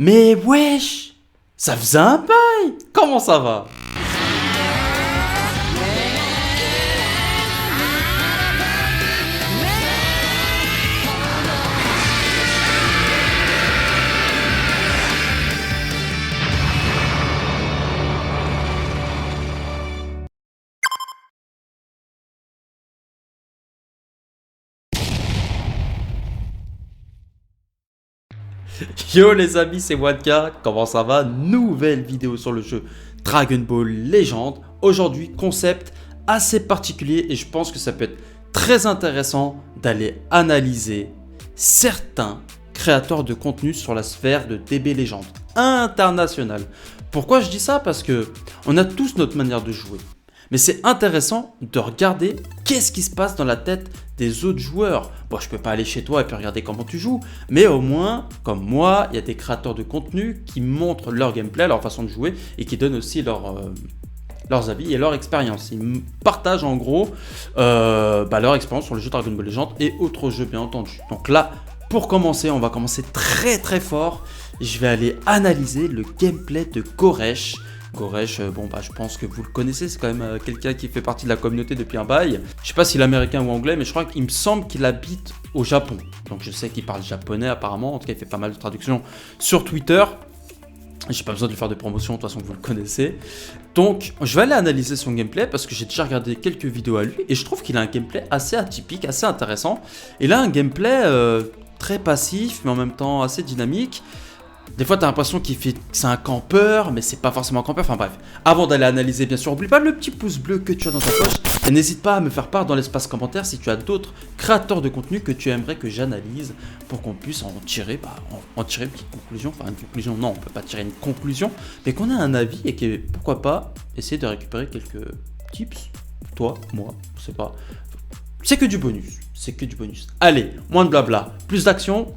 Mais wesh, ça faisait un bail. Comment ça va? Yo les amis, c'est Wanka, comment ça va? Nouvelle vidéo sur le jeu Dragon Ball Legend. Aujourd'hui, concept assez particulier et je pense que ça peut être très intéressant d'aller analyser certains créateurs de contenu sur la sphère de DB Legend international. Pourquoi je dis ça? Parce que on a tous notre manière de jouer. Mais c'est intéressant de regarder qu'est-ce qui se passe dans la tête des autres joueurs. Bon, je peux pas aller chez toi et puis regarder comment tu joues, mais au moins, comme moi, il y a des créateurs de contenu qui montrent leur gameplay, leur façon de jouer et qui donnent aussi leurs avis et leur expérience. Ils partagent en gros leur expérience sur le jeu Dragon Ball Legend et autres jeux bien entendu. Donc là, pour commencer, on va commencer très fort. Je vais aller analyser le gameplay de Goresh. Goresh, je pense que vous le connaissez, c'est quand même quelqu'un qui fait partie de la communauté depuis un bail. Je sais pas s'il est américain ou anglais, mais je crois qu'il me semble qu'il habite au Japon. Donc je sais qu'il parle japonais apparemment, en tout cas il fait pas mal de traductions sur Twitter. J'ai pas besoin de lui faire de promotion, de toute façon vous le connaissez. Donc je vais aller analyser son gameplay parce que j'ai déjà regardé quelques vidéos à lui et je trouve qu'il a un gameplay assez atypique, assez intéressant. Il a un gameplay très passif mais en même temps assez dynamique. Des fois, tu as l'impression qu'il fait que c'est un campeur, mais c'est pas forcément un campeur. Enfin bref, avant d'aller analyser, bien sûr, oublie pas le petit pouce bleu que tu as dans ta poche. Et n'hésite pas à me faire part dans l'espace commentaire si tu as d'autres créateurs de contenu que tu aimerais que j'analyse pour qu'on puisse en tirer une petite conclusion. Enfin, une conclusion, non, on peut pas tirer une conclusion, mais qu'on ait un avis et que, pourquoi pas, essayer de récupérer quelques tips. Toi, moi, je sais pas. C'est que du bonus. C'est que du bonus. Allez, moins de blabla, plus d'action,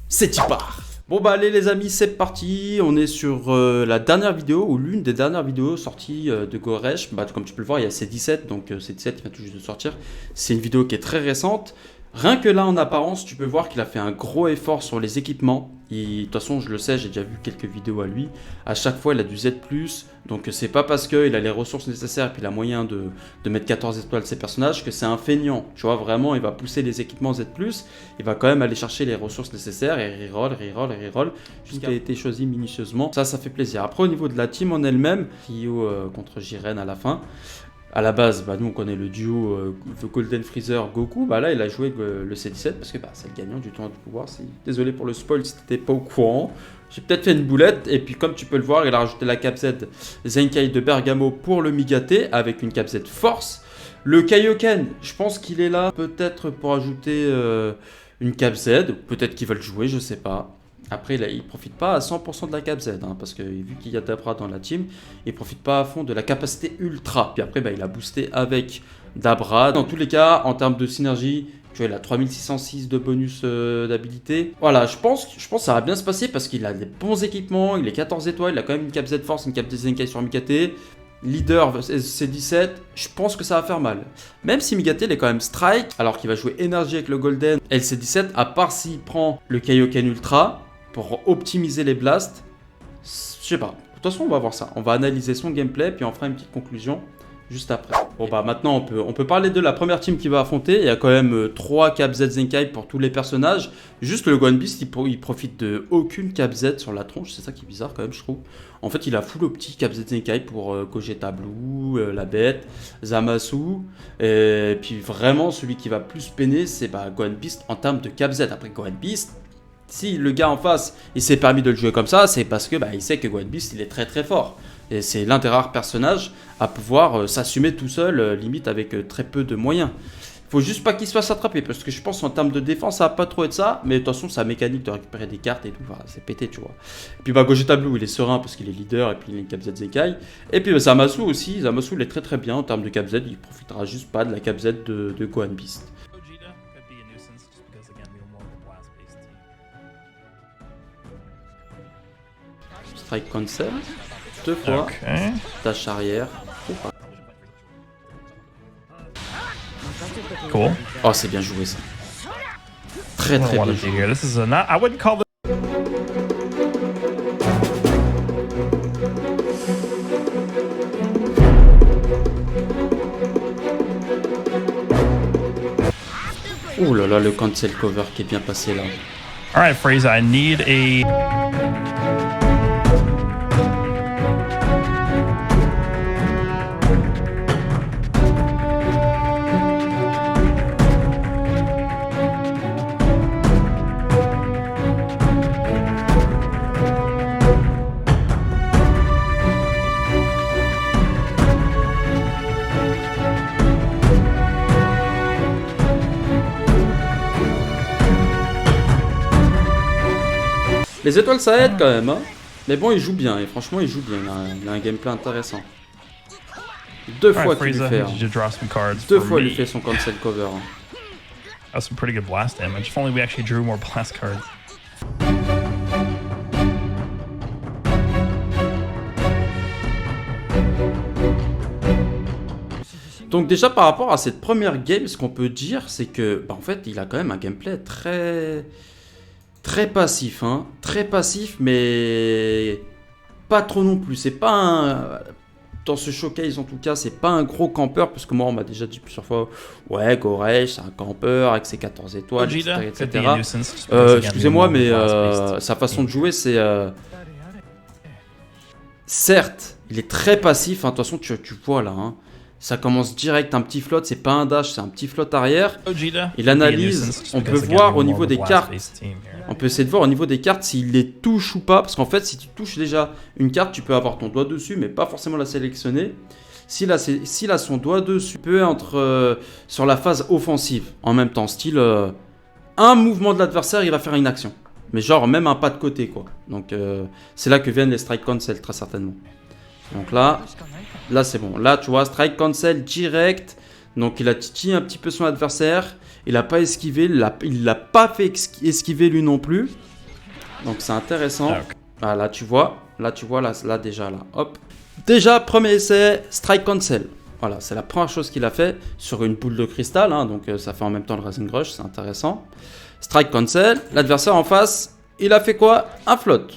c'est y part. Bon bah allez les amis, c'est parti, on est sur la dernière vidéo ou l'une des dernières vidéos sorties de Goresh. Comme tu peux le voir, il y a C17, donc C17 il vient tout juste de sortir. C'est une vidéo qui est très récente. Rien que là en apparence, tu peux voir qu'il a fait un gros effort sur les équipements. De toute façon, je le sais, j'ai déjà vu quelques vidéos à lui. À chaque fois, il a du Z+, donc c'est pas parce qu'il a les ressources nécessaires et puis il a moyen de mettre 14 étoiles ses personnages que c'est un feignant. Tu vois, vraiment, il va pousser les équipements Z+, il va quand même aller chercher les ressources nécessaires et reroll, jusqu'à été choisi minutieusement. Ça fait plaisir. Après, au niveau de la team en elle-même, Ryo contre Jiren à la fin. À la base, nous on connaît le duo The Golden Freezer Goku. Là, il a joué le C17 parce que c'est le gagnant du tournoi du pouvoir. Désolé pour le spoil si t'étais pas au courant. J'ai peut-être fait une boulette. Et puis, comme tu peux le voir, il a rajouté la cap Z Zenkai de Bergamo pour le Migate avec une cap Z Force. Le Kaioken, je pense qu'il est là peut-être pour ajouter une cap Z. Peut-être qu'ils veulent jouer, je sais pas. Après, il profite pas à 100% de la cap Z, parce que vu qu'il y a Dabra dans la team, il profite pas à fond de la capacité ultra. Puis après, il a boosté avec Dabra. Dans tous les cas, en termes de synergie, tu vois, il a 3606 de bonus d'habilité. Voilà, je pense que ça va bien se passer parce qu'il a des bons équipements, il est 14 étoiles, il a quand même une cap Z Force, une cap Z Zenkai sur Migate. Leader C17, je pense que ça va faire mal. Même si Migate il est quand même strike, alors qu'il va jouer énergie avec le Golden LC17, à part s'il prend le Kaioken Ultra pour optimiser les blasts, je sais pas. De toute façon, on va voir ça. On va analyser son gameplay, puis on fera une petite conclusion juste après. Bon maintenant on peut parler de la première team qui va affronter. Il y a quand même 3 cap Z Zenkai pour tous les personnages. Juste le Gohan Beast, il profite de aucune cap Z sur la tronche. C'est ça qui est bizarre quand même, je trouve. En fait, il a full opti cap Z Zenkai pour Gogeta Blue, la bête, Zamasu. Et puis vraiment, celui qui va plus peiner, c'est Gohan Beast en termes de cap Z. Après Gohan Beast, si le gars en face, il s'est permis de le jouer comme ça, c'est parce que il sait que Gohan Beast, il est très fort. Et c'est l'un des rares personnages à pouvoir s'assumer tout seul, limite avec très peu de moyens. Faut juste pas qu'il se fasse attraper, parce que je pense en termes de défense, ça va pas trop être ça. Mais de toute façon, sa mécanique de récupérer des cartes et tout, c'est pété, tu vois. Et puis Gogeta Blue, il est serein parce qu'il est leader et puis il est une cap Z Zenkai. Et puis Zamasu aussi, Zamasu il est très bien en termes de cap Z, il profitera juste pas de la cap Z de Gohan Beast. Strike cancel, 2 fois, dash arrière. Cool. Oh, c'est bien joué ça. Très bien joué. Oh là là, le cancel cover qui est bien passé là. Alright, Frieza, I need a... Les étoiles ça aide quand même, hein. Mais bon, il joue bien, et franchement, il joue bien. Il a un gameplay intéressant. Deux fois qu'il lui fait. Deux fois il lui fait son cancel cover. Hein. That's some pretty good blast damage. If only we actually drew more blast cards. Donc déjà par rapport à cette première game, ce qu'on peut dire, c'est que, bah, en fait, il a quand même un gameplay très passif, hein. Très passif, mais pas trop non plus. C'est pas un... Dans ce showcase, en tout cas, c'est pas un gros campeur, parce que moi, on m'a déjà dit plusieurs fois, ouais, Goresh, c'est un campeur avec ses 14 étoiles, etc. Excusez-moi, mais sa façon de jouer, c'est... Certes, il est très passif, hein. De toute façon, tu vois là, hein. Ça commence direct, un petit flotte, c'est pas un dash, c'est un petit flotte arrière. Il analyse, on peut voir au niveau des cartes. On peut essayer de voir au niveau des cartes s'il les touche ou pas. Parce qu'en fait, si tu touches déjà une carte, tu peux avoir ton doigt dessus, mais pas forcément la sélectionner. S'il a son doigt dessus, il peut être sur la phase offensive. En même temps, style, un mouvement de l'adversaire, il va faire une action. Mais genre, même un pas de côté, quoi. Donc, c'est là que viennent les strike cancel, très certainement. Donc là c'est bon. Là, tu vois, strike cancel direct. Donc il a titillé un petit peu son adversaire. Il n'a pas esquivé. Il l'a pas fait esquiver lui non plus. Donc c'est intéressant. Ah, là, tu vois. Là, déjà, là. Hop. Déjà, premier essai, strike cancel. Voilà, c'est la première chose qu'il a fait sur une boule de cristal. Hein, donc ça fait en même temps le Rising Rush. C'est intéressant. Strike cancel. L'adversaire en face, il a fait quoi? Un flotte.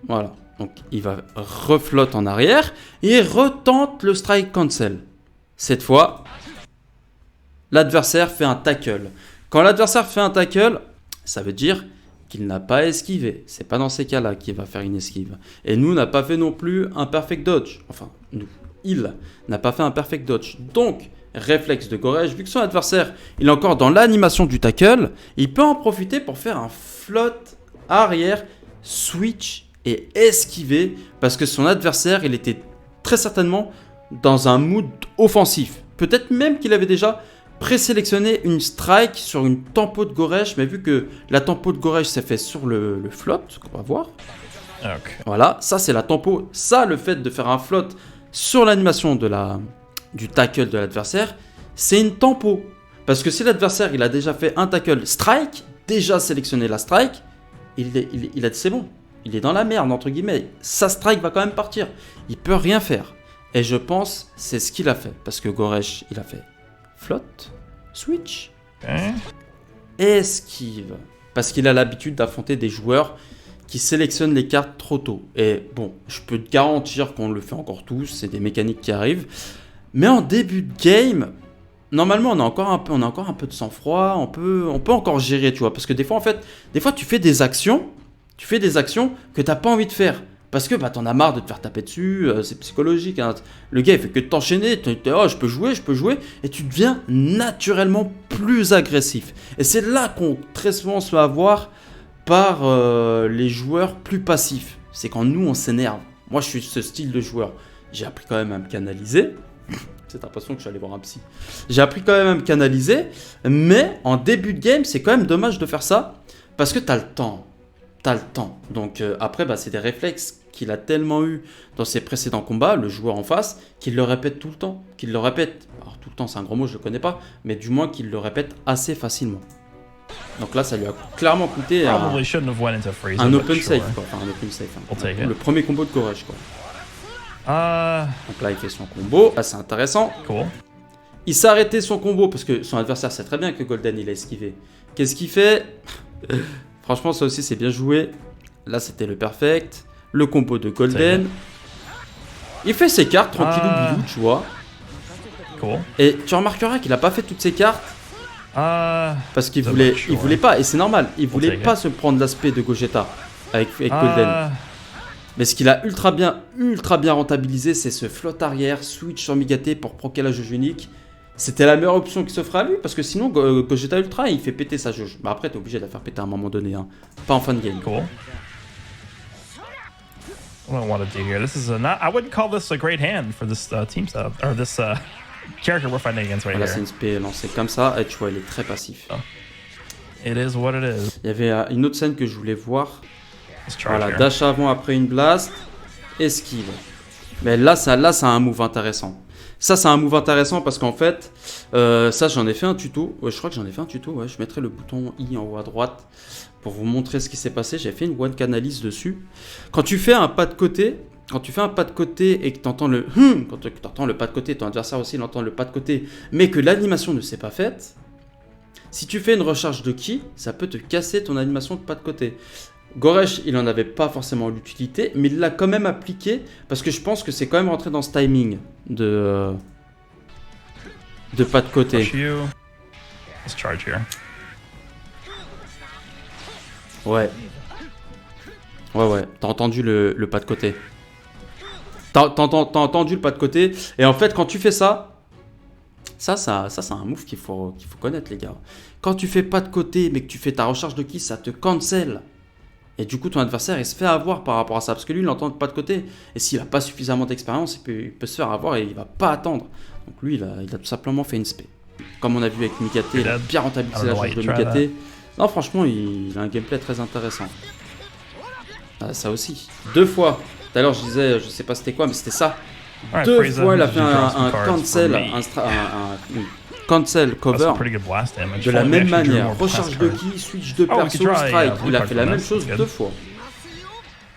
Voilà. Donc il va reflotte en arrière et retente le strike cancel. Cette fois, l'adversaire fait un tackle. Quand l'adversaire fait un tackle, ça veut dire qu'il n'a pas esquivé. C'est pas dans ces cas-là qu'il va faire une esquive. Et nous, n'a pas fait non plus un perfect dodge. Enfin, nous, il n'a pas fait un perfect dodge. Donc, réflexe de Goresh, vu que son adversaire, il est encore dans l'animation du tackle, il peut en profiter pour faire un flotte arrière, switch et esquiver, parce que son adversaire, il était très certainement dans un mood offensif. Peut-être même qu'il avait déjà présélectionné une strike sur une tempo de Goresh, mais vu que la tempo de Goresh s'est fait sur le flotte, qu'on va voir. Okay. Voilà, ça c'est la tempo. Ça, le fait de faire un flotte sur l'animation du tackle de l'adversaire, c'est une tempo. Parce que si l'adversaire, il a déjà fait un tackle strike, déjà sélectionné la strike, il a dit c'est bon. Il est dans la merde, entre guillemets. Sa strike va quand même partir. Il peut rien faire. Et je pense c'est ce qu'il a fait. Parce que Goresh, il a fait flotte, switch, esquive. Parce qu'il a l'habitude d'affronter des joueurs qui sélectionnent les cartes trop tôt. Et bon, je peux te garantir qu'on le fait encore tous. C'est des mécaniques qui arrivent. Mais en début de game, normalement, on a encore un peu de sang-froid. On peut encore gérer, tu vois. Parce que des fois, en fait, tu fais des actions. Tu fais des actions que tu n'as pas envie de faire. Parce que bah, tu en as marre de te faire taper dessus. C'est psychologique. Hein. Le gars, il fait que de t'enchaîner. Oh, je peux jouer. Et tu deviens naturellement plus agressif. Et c'est là qu'on très souvent se fait avoir par les joueurs plus passifs. C'est quand nous, on s'énerve. Moi, je suis ce style de joueur. J'ai appris quand même à me canaliser. Cette impression que je suis allé voir un psy. J'ai appris quand même à me canaliser. Mais en début de game, c'est quand même dommage de faire ça. Parce que tu as le temps. Donc après, bah, c'est des réflexes qu'il a tellement eu dans ses précédents combats, le joueur en face, qu'il le répète tout le temps. Alors tout le temps, c'est un gros mot, je ne le connais pas, mais du moins qu'il le répète assez facilement. Donc là, ça lui a clairement coûté un open safe, quoi. Enfin, un open safe. Hein. Le premier combo de Goresh, quoi. Donc là, il fait son combo. Là, c'est intéressant. Cool. Il s'est arrêté son combo parce que son adversaire sait très bien que Golden, il a esquivé. Qu'est-ce qu'il fait? Franchement, ça aussi, c'est bien joué. Là, c'était le perfect. Le combo de Golden. Il fait ses cartes, tranquillou bilou, tu vois. Cool. Et tu remarqueras qu'il n'a pas fait toutes ses cartes Parce qu'il voulait pas, et c'est normal, il voulait pas se prendre l'aspect de Gogeta avec Golden. Mais ce qu'il a ultra bien rentabilisé, c'est ce flotte arrière, switch sur Migaté pour proquer la jauge unique. C'était la meilleure option qui s'offrait à lui, parce que sinon, Gogeta Ultra, il fait péter sa jauge. Bah après, t'es obligé de la faire péter à un moment donné, hein. Pas en fin de game. Cool. I don't want to do here. This is not. I wouldn't call this a great hand for this team setup or this character we're fighting against right Voilà, here. c'est une spé lancée comme ça, et tu vois, il est très passif. It is what it is. Il y avait une autre scène que je voulais voir. Let's charge Voilà, here. dash avant après une blast, esquive. Mais là, ça a un move intéressant. Ça, c'est un move intéressant parce qu'en fait, ça, j'en ai fait un tuto. Ouais, je crois que j'en ai fait un tuto. Ouais, je mettrai le bouton I en haut à droite pour vous montrer ce qui s'est passé. J'ai fait une one analyse dessus. Quand tu fais un pas de côté, et que tu entends le quand tu entends le pas de côté, ton adversaire aussi il entend le pas de côté, mais que l'animation ne s'est pas faite, si tu fais une recharge de ki, ça peut te casser ton animation de pas de côté. Goresh, il n'en avait pas forcément l'utilité, mais il l'a quand même appliqué parce que je pense que c'est quand même rentré dans ce timing de pas de côté. Push you. Let's charge here. Ouais. T'as entendu le pas de côté. T'as entendu le pas de côté. Et en fait, quand tu fais ça, c'est un move qu'il faut connaître, les gars. Quand tu fais pas de côté, mais que tu fais ta recharge de ki, ça te cancel. Et du coup, ton adversaire, il se fait avoir par rapport à ça. Parce que lui, il n'entend pas de côté. Et s'il n'a pas suffisamment d'expérience, il peut se faire avoir et il va pas attendre. Donc lui, il a tout simplement fait une spé. Comme on a vu avec Migaté, il a bien rentabilisé la charge de Migaté. Non, franchement, il a un gameplay très intéressant. Ah, ça aussi. 2 fois. Tout à l'heure, je disais, je sais pas c'était quoi, mais c'était ça. 2 fois, il a fait un cancel cover de la même manière. Recharge de ki, switch de perso, strike. Il a fait la même chose 2 fois.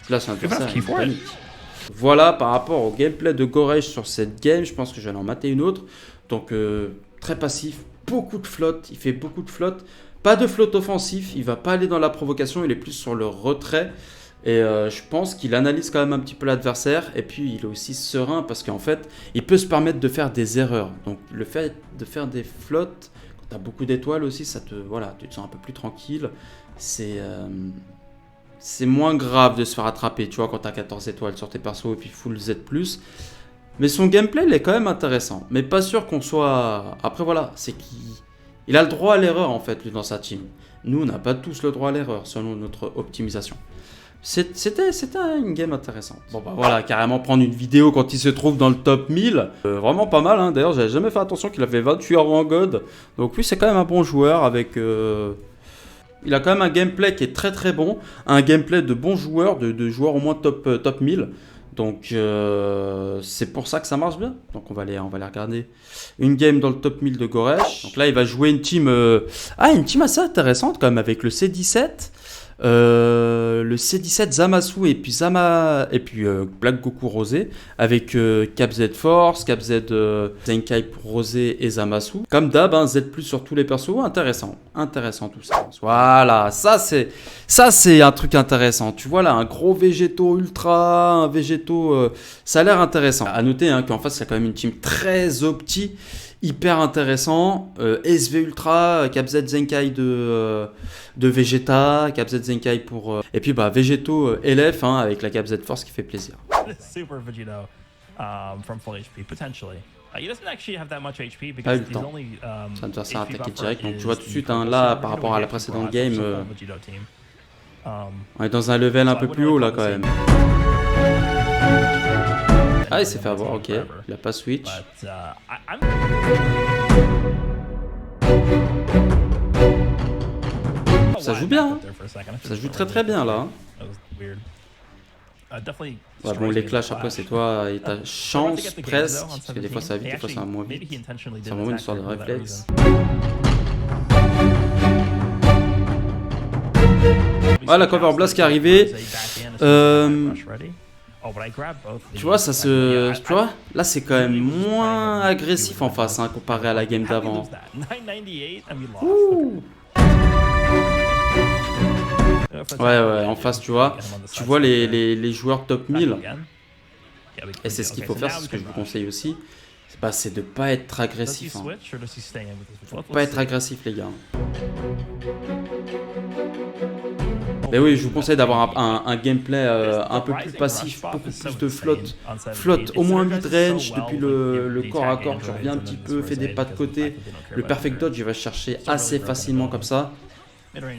Là, c'est un adversaire panique. Voilà, par rapport au gameplay de Goresh sur cette game, je pense que je vais en mater une autre. Donc, très passif, beaucoup de flotte. Il fait beaucoup de flotte. Pas de flotte offensif, il va pas aller dans la provocation, il est plus sur le retrait. Et je pense qu'il analyse quand même un petit peu l'adversaire. Et puis il est aussi serein parce qu'en fait, il peut se permettre de faire des erreurs. Donc le fait de faire des flottes, quand tu as beaucoup d'étoiles aussi, voilà, tu te sens un peu plus tranquille. C'est moins grave de se faire attraper, tu vois, quand tu as 14 étoiles sur tes persos et puis full Z+. Mais son gameplay, il est quand même intéressant. Mais pas sûr qu'on soit... Après voilà, c'est qu'il a le droit à l'erreur en fait, lui, dans sa team. Nous, on n'a pas tous le droit à l'erreur selon notre optimisation. C'était une game intéressante. Bon bah voilà, carrément prendre une vidéo quand il se trouve dans le top 1000. Vraiment pas mal, hein. D'ailleurs, j'avais jamais fait attention qu'il avait 28 heures en God. Donc lui, c'est quand même un bon joueur avec... Il a quand même un gameplay qui est très très bon. Un gameplay de bons joueurs, de joueurs au moins top 1000. Donc c'est pour ça que ça marche bien. Donc on va aller regarder une game dans le top 1000 de Goresh. Donc là, il va jouer une team... une team assez intéressante quand même avec le C17. Le C17 Zamasu et puis Black Goku Rosé avec Cap Z Force, Cap Z Zenkai pour Rosé et Zamasu. Comme d'hab, hein, Z+ sur tous les persos, intéressant tout ça. Voilà, ça c'est un truc intéressant. Tu vois là, un gros Végéto Ultra, un Végéto, ça a l'air intéressant. À noter hein, qu'en face, il y a quand même une team très opti. Hyper intéressant, SV Ultra, Cap Z Zenkai de Vegeta, Cap Z Zenkai pour... et puis bah Végéto LF hein, avec la Cap Z Force qui fait plaisir. Super Vegito from full HP, potentially. He doesn't actually have that much HP because Pas eu le he's temps. only Ça va te faire ça HP attaquer buffer direct, donc is tu vois tout de suite the hein, focus. là So par we're rapport à gonna la get précédente Full game, Vegito team. on est dans un level un peu plus haut là quand même. Ah il s'est fait avoir, ok, il a pas switch. But, Ça joue bien, hein. Ça joue très très bien là. Ouais, bon, les clashs après c'est toi et ta chance presque, parce que des fois ça va vite, des fois ça va moins vite. C'est vraiment une histoire de réflexe. Voilà la cover blast qui est arrivée. Tu vois, tu vois, là c'est quand même moins agressif en face hein, comparé à la game d'avant. Ouais, en face tu vois les joueurs top 1000. Et c'est ce qu'il faut faire, c'est ce que je vous conseille aussi. Bah, c'est de pas être agressif. Hein. Faut pas être agressif, les gars. Mais oui, je vous conseille d'avoir un gameplay un peu plus passif, beaucoup plus de flotte. Flotte, au moins mid-range, depuis le corps à corps, tu reviens un petit peu, fais des pas de côté. Le perfect dodge, il va chercher assez facilement comme ça.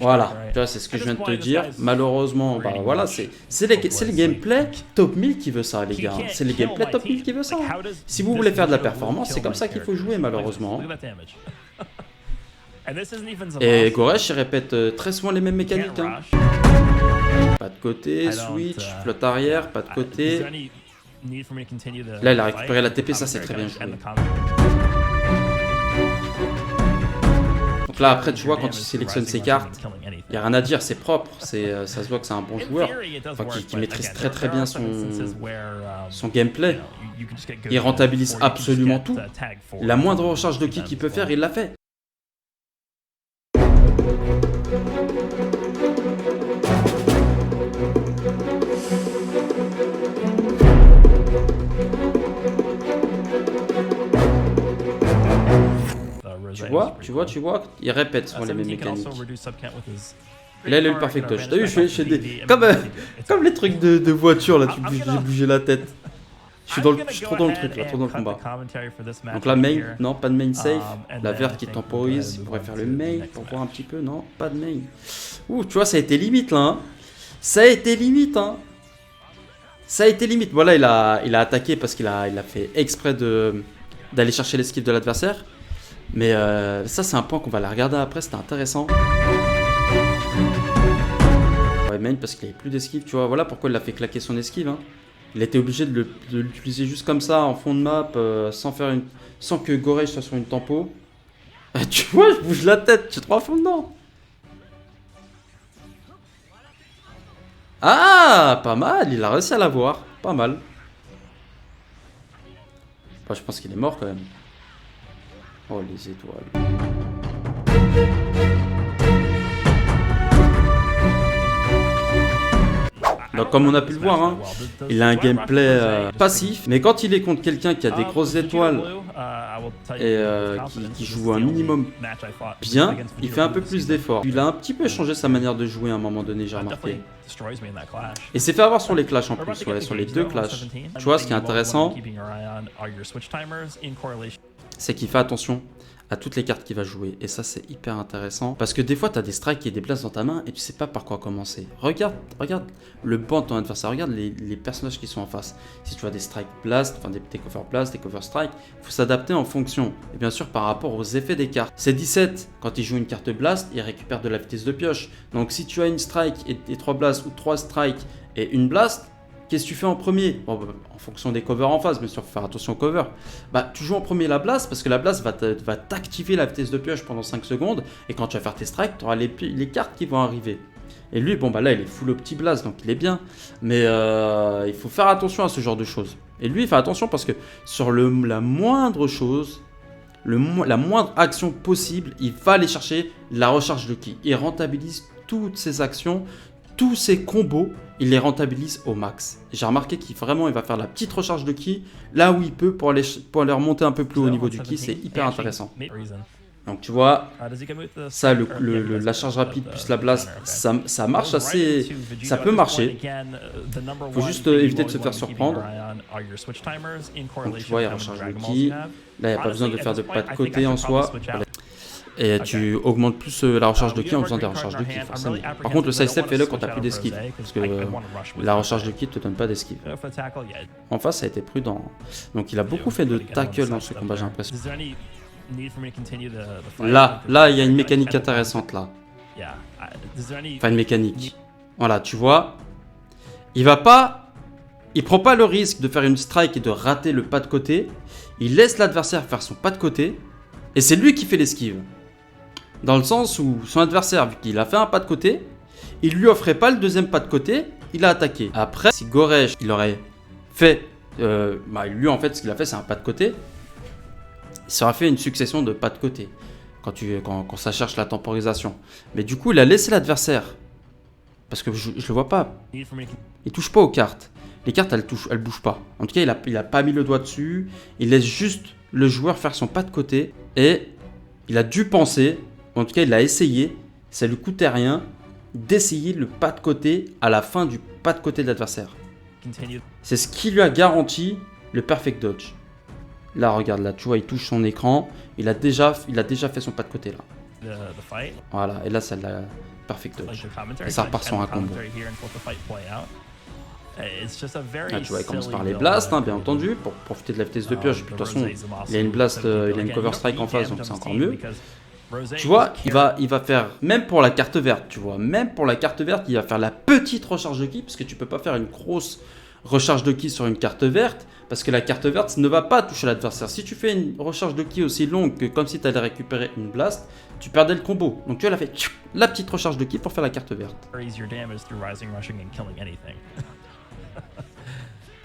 Voilà, tu vois, c'est ce que je viens de te dire. Malheureusement, bah voilà, c'est le gameplay top 1000 qui veut ça, les gars. C'est le gameplay top 1000 qui veut ça. Si vous voulez faire de la performance, c'est comme ça qu'il faut jouer, malheureusement. Et Goresh, il répète très souvent les mêmes mécaniques. Hein. Pas de côté, switch, flotte arrière, pas de côté. Là, il a récupéré la TP, ça c'est très bien joué. Donc là, après, tu vois, quand tu sélectionnes ses cartes, il n'y a rien à dire, c'est propre. Ça se voit que c'est un bon joueur, enfin, qui maîtrise très très bien son gameplay. Il rentabilise absolument tout. La moindre recharge de ki qu'il peut faire, il l'a fait. Tu vois, il répète sur les mêmes mécaniques. Là, il a eu le perfect dodge. T'as vu, je fais des... Comme les trucs de voiture, là, j'ai bougé la tête. Je suis trop dans le truc, là, trop dans le combat. Donc la main, non, pas de main safe. La verte qui temporise, il pourrait faire le main pour voir un petit peu, non, pas de main. Ouh, tu vois, ça a été limite, là. Hein. Ça a été limite, hein. Ça a été limite. Voilà, il a attaqué parce qu'il a fait exprès d'aller chercher l'esquive de l'adversaire. Mais ça, c'est un point qu'on va la regarder après, c'était intéressant. Ouais, main parce qu'il avait plus d'esquive, tu vois. Voilà pourquoi il a fait claquer son esquive. Hein. Il était obligé de l'utiliser juste comme ça, en fond de map, sans que Goresh soit sur une tempo. Tu vois, je bouge la tête, j'ai trop à fond dedans. Ah, pas mal, il a réussi à l'avoir. Pas mal. Enfin, je pense qu'il est mort quand même. Oh, les étoiles. Donc, comme on a pu le voir, hein, il a un gameplay passif. Mais quand il est contre quelqu'un qui a des grosses étoiles et qui joue un minimum bien, il fait un peu plus d'efforts. Il a un petit peu changé sa manière de jouer à un moment donné, j'ai remarqué. Et s'est fait avoir sur les clashs en plus, ouais, sur les deux clashs. Tu vois, ce qui est intéressant, c'est qu'il fait attention à toutes les cartes qu'il va jouer. Et ça, c'est hyper intéressant. Parce que des fois, tu as des strikes et des blasts dans ta main et tu sais pas par quoi commencer. Regarde le banc de ton adversaire. Regarde les personnages qui sont en face. Si tu as des strike blast, enfin des cover blast, des cover strike, il faut s'adapter en fonction. Et bien sûr, par rapport aux effets des cartes. C'est 17. Quand il joue une carte blast, il récupère de la vitesse de pioche. Donc si tu as une strike et 3 blasts ou 3 strikes et une blast, qu'est-ce que tu fais en premier? Bon, bah, en fonction des covers en face, bien sûr, il faut faire attention aux covers. Bah, tu joues en premier la blast parce que la blast va t'activer la vitesse de pioche pendant 5 secondes. Et quand tu vas faire tes strikes, tu auras les cartes qui vont arriver. Et lui, bon, bah là, il est full au petit blast, donc il est bien. Mais il faut faire attention à ce genre de choses. Et lui, il fait attention parce que sur la moindre chose, la moindre action possible, il va aller chercher la recharge de ki. Il rentabilise toutes ses actions. Tous ces combos, il les rentabilise au max. J'ai remarqué qu'il va faire la petite recharge de ki là où il peut pour aller remonter un peu plus haut au niveau du ki. C'est hyper intéressant. Donc tu vois, ça, la charge rapide plus la blast, ça marche assez. Ça peut marcher. Il faut juste éviter de se faire surprendre. Donc tu vois, il recharge le ki. Là, il n'y a pas besoin de faire de pas de côté en soi. Et tu augmentes plus la recharge de ki en faisant des recharges de ki, forcément. Par contre, le sidestep, fais-le quand tu n'as plus d'esquive. Parce que la recharge de ki ne te donne pas d'esquive. En face, ça a été prudent. Donc, il a beaucoup fait de tackle dans ce combat, j'ai l'impression. Là, il y a une mécanique intéressante, là. Enfin, une mécanique. Voilà, tu vois. Il prend pas le risque de faire une strike et de rater le pas de côté. Il laisse l'adversaire faire son pas de côté. Et c'est lui qui fait l'esquive. Dans le sens où son adversaire, vu qu'il a fait un pas de côté, il lui offrait pas le deuxième pas de côté, il a attaqué. Après, si Goresh, il aurait fait... lui, en fait, ce qu'il a fait, c'est un pas de côté. Il s'aurait fait une succession de pas de côté. Quand ça cherche la temporisation. Mais du coup, il a laissé l'adversaire. Parce que je le vois pas. Il touche pas aux cartes. Les cartes, elles bougent pas. En tout cas, il a pas mis le doigt dessus. Il laisse juste le joueur faire son pas de côté et il a dû penser, en tout cas il a essayé, ça lui coûtait rien d'essayer le pas de côté à la fin du pas de côté de l'adversaire. C'est ce qui lui a garanti le perfect dodge. Là regarde, là tu vois il touche son écran, il a déjà fait son pas de côté là. Voilà, et là ça l'a perfect dodge. Et ça repart sur un combo. Ah, tu vois, il commence par les blasts, hein, bien entendu, pour profiter de la vitesse de pioche. De toute façon, il a une blast, il a une cover strike en face, donc c'est encore mieux. Tu vois, il va faire, même pour la carte verte, tu vois, même pour la carte verte, il va faire la petite recharge de ki, parce que tu peux pas faire une grosse recharge de ki sur une carte verte, parce que la carte verte ne va pas toucher l'adversaire. Si tu fais une recharge de ki aussi longue que comme si tu allais récupérer une blast, tu perdais le combo. Donc tu vois, elle a fait la petite recharge de ki pour faire la carte verte.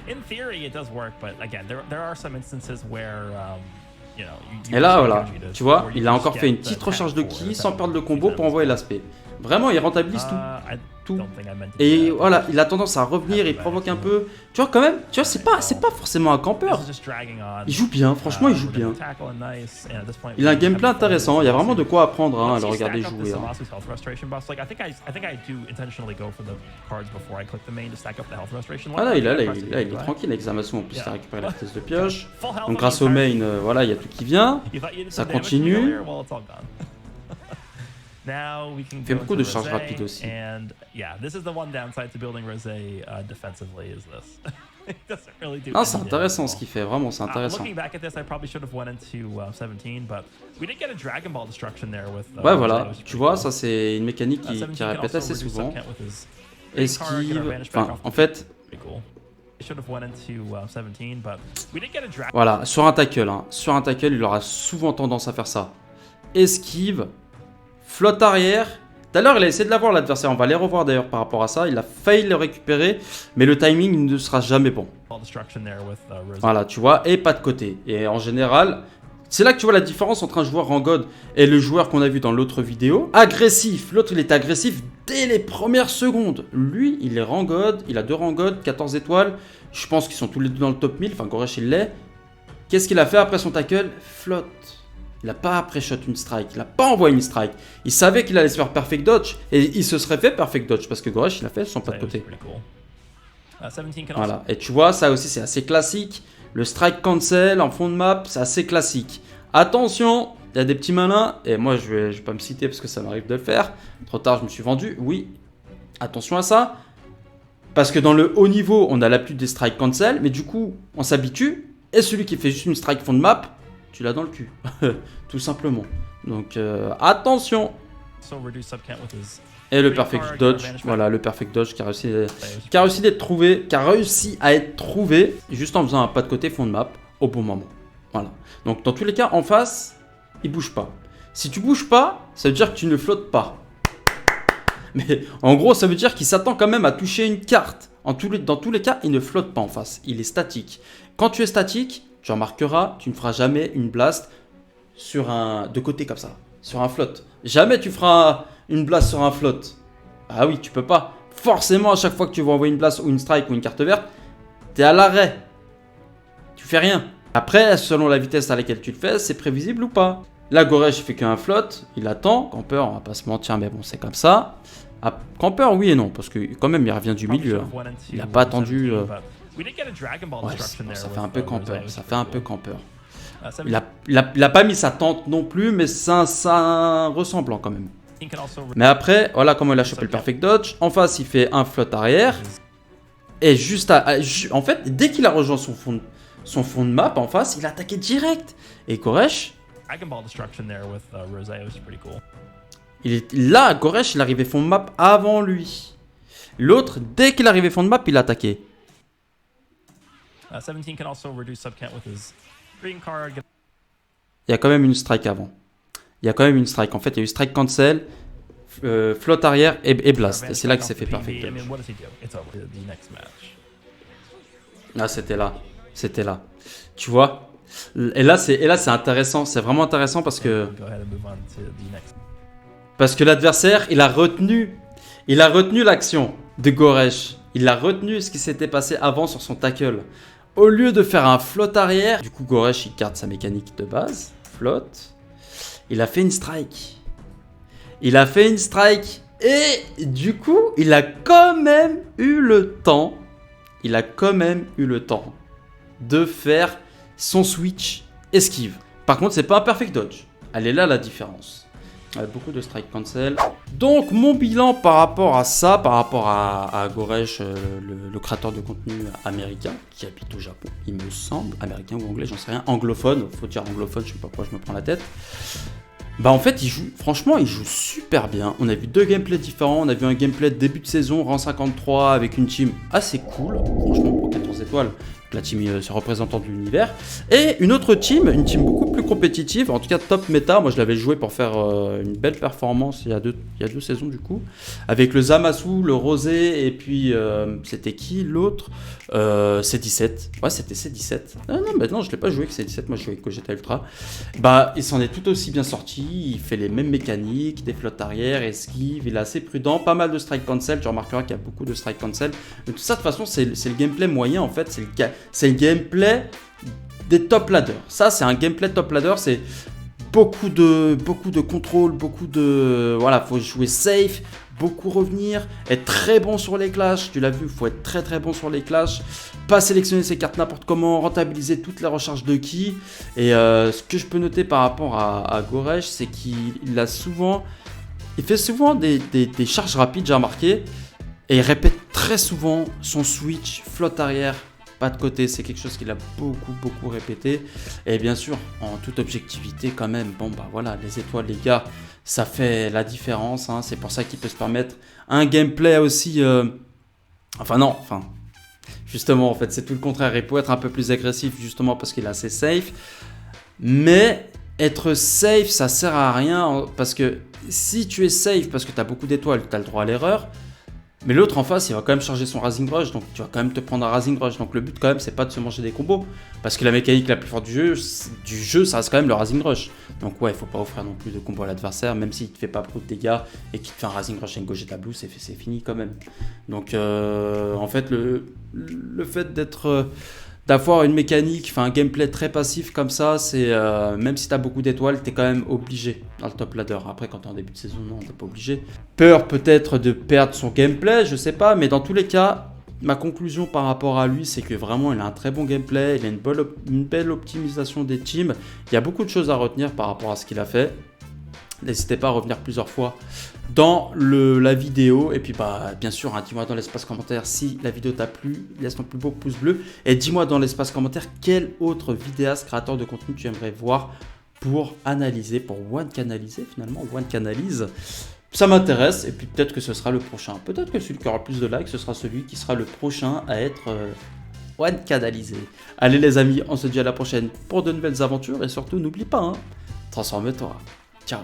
In theory, it does work, but again, there are some instances where, you know, et là, voilà, tu vois, il a encore fait une petite recharge de ki sans perdre le combo pour envoyer l'aspect. Vraiment, il rentabilise tout. Et voilà, il a tendance à revenir, il provoque un peu. Tu vois, quand même, tu vois, c'est pas forcément un campeur. Il joue bien, franchement, il joue bien. Il a un gameplay intéressant, il y a vraiment de quoi apprendre hein, à le regarder jouer. Hein. Ah là, il est tranquille avec Zamasu, en plus, il a récupéré la vitesse de pioche. Donc, grâce au main, voilà, il y a tout qui vient. Ça continue. Il fait beaucoup de charges rapides aussi. Non, c'est intéressant ce qu'il fait, vraiment, c'est intéressant. Ouais, voilà, tu vois, ça c'est une mécanique qui répète assez souvent. Esquive, enfin, en fait... Voilà, sur un tackle, hein. Sur un tackle, il aura souvent tendance à faire ça. Esquive, flotte arrière. Tout à l'heure, il a essayé de l'avoir l'adversaire. On va les revoir d'ailleurs par rapport à ça. Il a failli le récupérer, mais le timing ne sera jamais bon. Voilà, tu vois, et pas de côté. Et en général, c'est là que tu vois la différence entre un joueur en God et le joueur qu'on a vu dans l'autre vidéo. Agressif. L'autre, il est agressif dès les premières secondes. Lui, il est rang God. Il a 2 rangs God, 14 étoiles. Je pense qu'ils sont tous les deux dans le top 1000. Enfin, Goresh, il l'est. Qu'est-ce qu'il a fait après son tackle? Flotte. Il n'a pas pré-shot une strike, il n'a pas envoyé une strike. Il savait qu'il allait se faire perfect dodge et il se serait fait perfect dodge parce que Goresh il a fait son pas de côté. Voilà, et tu vois, ça aussi c'est assez classique. Le strike cancel en fond de map, c'est assez classique. Attention, il y a des petits malins, et moi je vais pas me citer parce que ça m'arrive de le faire. Trop tard, je me suis vendu, oui. Attention à ça. Parce que dans le haut niveau, on a l'habitude des strike cancel, mais du coup, on s'habitue. Et celui qui fait juste une strike fond de map, tu l'as dans le cul, tout simplement. Donc attention. Et le perfect dodge, voilà, le perfect dodge qui a réussi à être trouvé juste en faisant un pas de côté fond de map au bon moment. Voilà. Donc dans tous les cas, en face, il bouge pas. Si tu bouges pas, ça veut dire que tu ne flottes pas. Mais en gros, ça veut dire qu'il s'attend quand même à toucher une carte. Dans tous les cas, il ne flotte pas en face. Il est statique. Quand tu es statique, tu remarqueras, tu ne feras jamais une blast de côté comme ça, sur un float. Jamais tu feras une blast sur un float. Ah oui, tu peux pas. Forcément, à chaque fois que tu vas envoyer une blast ou une strike ou une carte verte, tu es à l'arrêt. Tu fais rien. Après, selon la vitesse à laquelle tu le fais, c'est prévisible ou pas. Là, Goresh fait qu'un float, il attend. Camper, on va pas se mentir, mais bon, c'est comme ça. Ah, Camper, oui et non, parce que quand même, il revient du milieu. Hein. Il n'a pas attendu... Ouais, ça fait un peu campeur, ça fait un peu campeur. Il a pas mis sa tente non plus, mais ça ressemblant quand même. Mais après, voilà comment il a chopé le perfect dodge. En face, il fait un float arrière. Et en fait, dès qu'il a rejoint son fond de map en face, il a attaqué direct. Et Goresh... Là, Goresh, il arrivait fond de map avant lui. L'autre, dès qu'il arrivait fond de map, il a attaqué. 17 can also reduce subcount with his green card. Il y a quand même une strike avant. Il y a quand même une strike. En fait, il y a eu strike cancel, flotte arrière et blast. Et c'est là que c'est fait perfect dodge. Ah, c'était là. C'était là. Tu vois? Et là, c'est intéressant. C'est vraiment intéressant parce que l'adversaire, il a retenu l'action de Goresh. Il a retenu ce qui s'était passé avant sur son tackle. Au lieu de faire un flotte arrière, du coup Goresh il garde sa mécanique de base, flotte. Il a fait une strike. Il a fait une strike. Et du coup, il a quand même eu le temps. Il a quand même eu le temps de faire son switch esquive. Par contre, c'est pas un perfect dodge. Elle est là la différence. Beaucoup de strike cancel. Donc mon bilan par rapport à ça, par rapport à Goresh, le créateur de contenu américain qui habite au Japon, il me semble, américain ou anglais, j'en sais rien, anglophone, faut dire anglophone, je sais pas pourquoi je me prends la tête. Bah en fait, franchement, il joue super bien. On a vu 2 gameplays différents. On a vu un gameplay de début de saison, rang 53, avec une team assez cool. Franchement, pour 14 étoiles, la team représentant de l'univers. Et une autre team, une team beaucoup plus compétitive, en tout cas top méta. Moi, je l'avais joué pour faire une belle performance il y a deux saisons du coup. Avec le Zamasu, le Rosé, et puis c'était qui l'autre C17. Ouais, c'était C17. Non, maintenant je ne l'ai pas joué que C17. Moi, je jouais avec Gogeta Ultra. Bah, il s'en est tout aussi bien sorti. Il fait les mêmes mécaniques, des flottes arrière, esquive. Il est assez prudent. Pas mal de strike cancel. Tu remarqueras qu'il y a beaucoup de strike cancel. Mais tout ça, de toute façon, c'est le gameplay moyen en fait. C'est le gameplay des top ladders. Ça, c'est un gameplay top ladder. C'est beaucoup de contrôle, beaucoup de... Voilà, faut jouer safe, beaucoup revenir, être très bon sur les clashs. Tu l'as vu, il faut être très très bon sur les clashs. Pas sélectionner ses cartes n'importe comment, rentabiliser toutes les recharges de ki. Et ce que je peux noter par rapport à Goresh, c'est qu'il a souvent... Il fait souvent des charges rapides, j'ai remarqué. Et il répète très souvent son switch, flotte arrière, pas de côté. C'est quelque chose qu'il a beaucoup répété. Et bien sûr, en toute objectivité quand même, bon bah voilà, les étoiles les gars, ça fait la différence. Hein. C'est pour ça qu'il peut se permettre un gameplay aussi... Justement, en fait, c'est tout le contraire. Il peut être un peu plus agressif justement parce qu'il est assez safe. Mais être safe, ça sert à rien parce que si tu es safe parce que tu as beaucoup d'étoiles, tu as le droit à l'erreur. Mais l'autre en face, il va quand même charger son Rising Rush, donc tu vas quand même te prendre un Rising Rush. Donc le but quand même, c'est pas de se manger des combos, parce que la mécanique la plus forte du jeu, ça reste quand même le Rising Rush. Donc ouais, il faut pas offrir non plus de combo à l'adversaire, même s'il te fait pas beaucoup de dégâts et qu'il te fait un Rising Rush et une Gogeta Blue, c'est fini quand même. Donc en fait, le fait d'avoir une mécanique, un gameplay très passif comme ça, c'est même si tu as beaucoup d'étoiles, tu es quand même obligé dans le top ladder. Après, quand tu es en début de saison, non, tu pas obligé. Peur peut-être de perdre son gameplay, je sais pas, mais dans tous les cas, ma conclusion par rapport à lui, c'est que vraiment, il a un très bon gameplay, il a une belle optimisation des teams. Il y a beaucoup de choses à retenir par rapport à ce qu'il a fait. N'hésitez pas à revenir plusieurs fois dans la vidéo. Et puis bien sûr, hein, dis-moi dans l'espace commentaire si la vidéo t'a plu. Laisse ton plus beau pouce bleu. Et dis-moi dans l'espace commentaire quel autre vidéaste, créateur de contenu tu aimerais voir pour analyser, pour one-canaliser finalement. One-canalise. Ça m'intéresse. Et puis peut-être que ce sera le prochain. Peut-être que celui qui aura le plus de likes, ce sera celui qui sera le prochain à être... one-canalisé. Allez les amis, on se dit à la prochaine pour de nouvelles aventures. Et surtout, n'oublie pas, hein, transforme-toi. Ciao.